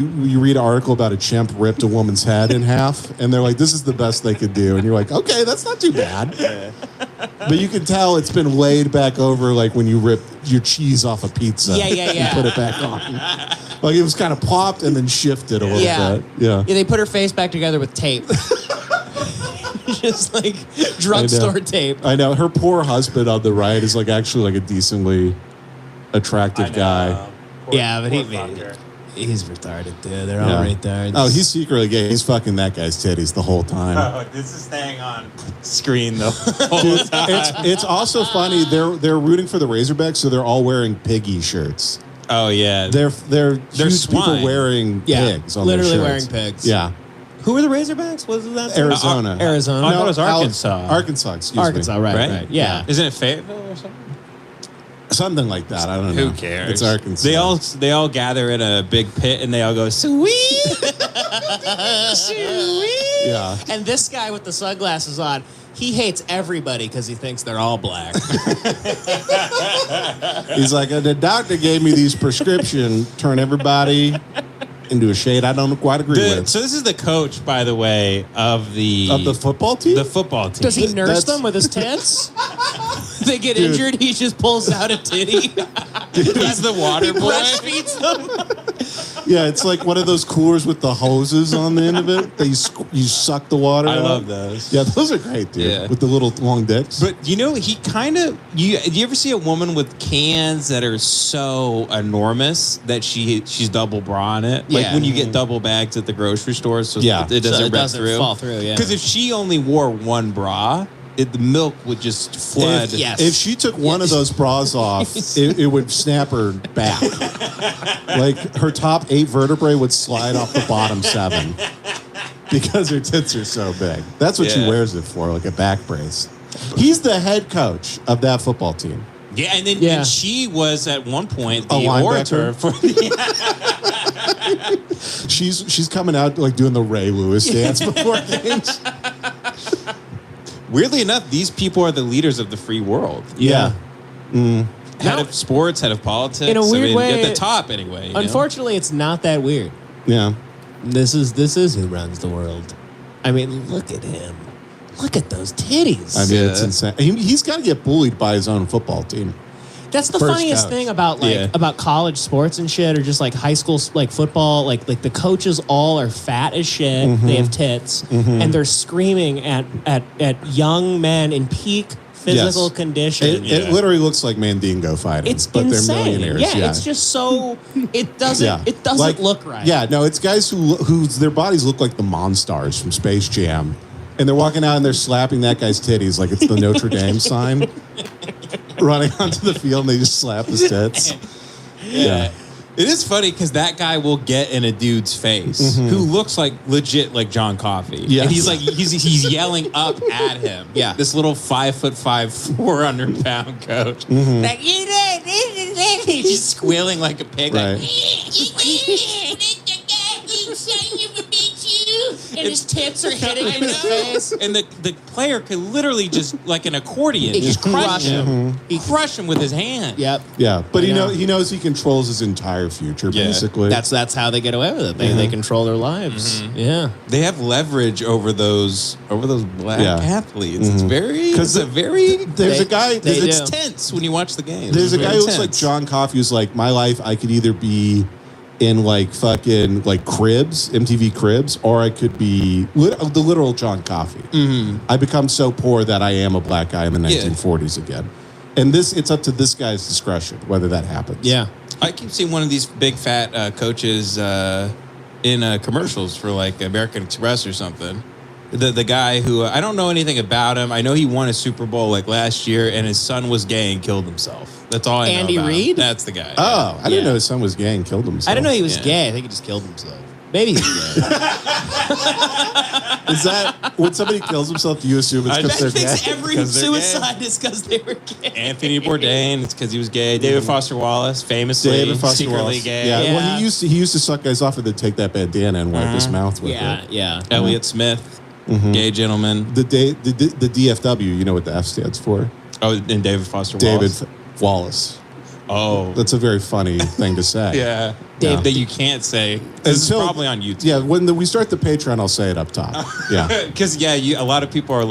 you read an article about a chimp ripped a woman's head in half, and they're like, this is the best they could do. And you're like, okay, that's not too bad. But you can tell it's been laid back over like when you rip your cheese off a pizza. Yeah. And put it back on. Like it was kind of popped and then shifted a little bit. Yeah. Yeah, they put her face back together with tape. Just like drugstore tape. I know. Her poor husband on the right is like actually like a decently attractive guy. Yeah, but he's retarded, dude. They're all retarded. Oh, he's secretly gay. He's fucking that guy's titties the whole time. Oh, this is staying on screen the whole time. It's also funny. They're rooting for the Razorbacks, so they're all wearing piggy shirts. Oh yeah, They're huge swine. people wearing pigs on literally their wearing shirts. pigs. Yeah, Who are the Razorbacks? What was that? Arizona. Arizona. I thought it was Arkansas. Arkansas, excuse Arkansas, me. right? Yeah. Isn't it Fayetteville or something? Something like that. I don't know. Who cares? It's Arkansas. They all gather in a big pit and they all go sweet, sweet. Yeah. And this guy with the sunglasses on, he hates everybody because he thinks they're all black. He's like, the doctor gave me these prescription, turn everybody into a shade I don't quite agree with. So this is the coach, by the way, of the football team? The football team. Does he nurse them with his tits? They get injured, he just pulls out a titty. He's the water boy. Breastfeeds them. Yeah, it's like one of those coolers with the hoses on the end of it that you suck the water out. I love those. Yeah, those are great, dude. Yeah. With the little long dicks. But you know, he kind of do you ever see a woman with cans that are so enormous that she's double bra in it? Like when you get double bags at the grocery store, so it doesn't fall through. Yeah, because if she only wore one bra, the milk would just flood. If she took one of those bras off, it would snap her back. Like her top 8 vertebrae would slide off the bottom 7 because her tits are so big. That's what she wears it for, like a back brace. He's the head coach of that football team. Yeah, and then and she was at one point the orator for She's coming out like doing the Ray Lewis dance before games. Weirdly enough, these people are the leaders of the free world. Yeah. Head of sports, head of politics. In a weird way, at the top anyway. Unfortunately, it's not that weird. Yeah. This is who runs the world. I mean, look at him. Look at those titties. I mean, it's insane. He's got to get bullied by his own football team. That's the funniest thing about about college sports and shit, or just like high school like football. Like the coaches all are fat as shit. Mm-hmm. They have tits, and they're screaming at young men in peak physical condition. It literally looks like Mandingo fighting. It's but insane. they're millionaires. Yeah, it's just so it doesn't Like, look right. Yeah, no, it's guys whose their bodies look like the Monstars from Space Jam. And they're walking out and they're slapping that guy's titties like it's the Notre Dame sign. Running onto the field and they just slap his tits. Yeah. It is funny because that guy will get in a dude's face who looks like legit like John Coffey. Yes. And he's like he's yelling up at him. Yeah. This little 5'5", 400-pound coach. Like, he's just squealing like a pig. Right. And his tits are hitting him in his face. And the player could literally just like an accordion, just crush him. He crush him with his hand. Yep. Yeah, but he knows he controls his entire future, basically. That's how they get away with it. They control their lives. Yeah. They have leverage over those black athletes. It's very because there's a guy. It's tense when you watch the game. There's a guy who looks like John Coffey who's like, my life, I could either be in like fucking like Cribs, MTV Cribs, or I could be the literal John Coffey. I become so poor that I am a black guy in the 1940s again. And it's up to this guy's discretion whether that happens. Yeah. I keep seeing one of these big fat coaches in commercials for like American Express or something. The guy who I don't know anything about him. I know he won a Super Bowl like last year, and his son was gay and killed himself. That's all I know. Andy about him. Reid? That's the guy. Oh, I didn't know his son was gay and killed himself. I didn't know he was gay. I think he just killed himself. Maybe he's gay. Is that when somebody kills himself? Do you assume it's because they're gay? Every suicide is because they were gay. Anthony Bourdain, it's because he was gay. David Foster Wallace, famously secretly gay. Yeah. Well, he used to suck guys off and then take that bandana and wipe his mouth with it. Yeah. Elliott Smith, gay gentleman. The DFW, you know what the F stands for? Oh, and David Foster David Wallace. Wallace. Oh, That's a very funny thing to say. yeah. Dave, That you can't say. This is probably on YouTube. Yeah, when we start the Patreon, I'll say it up top. Yeah. Because, a lot of people are left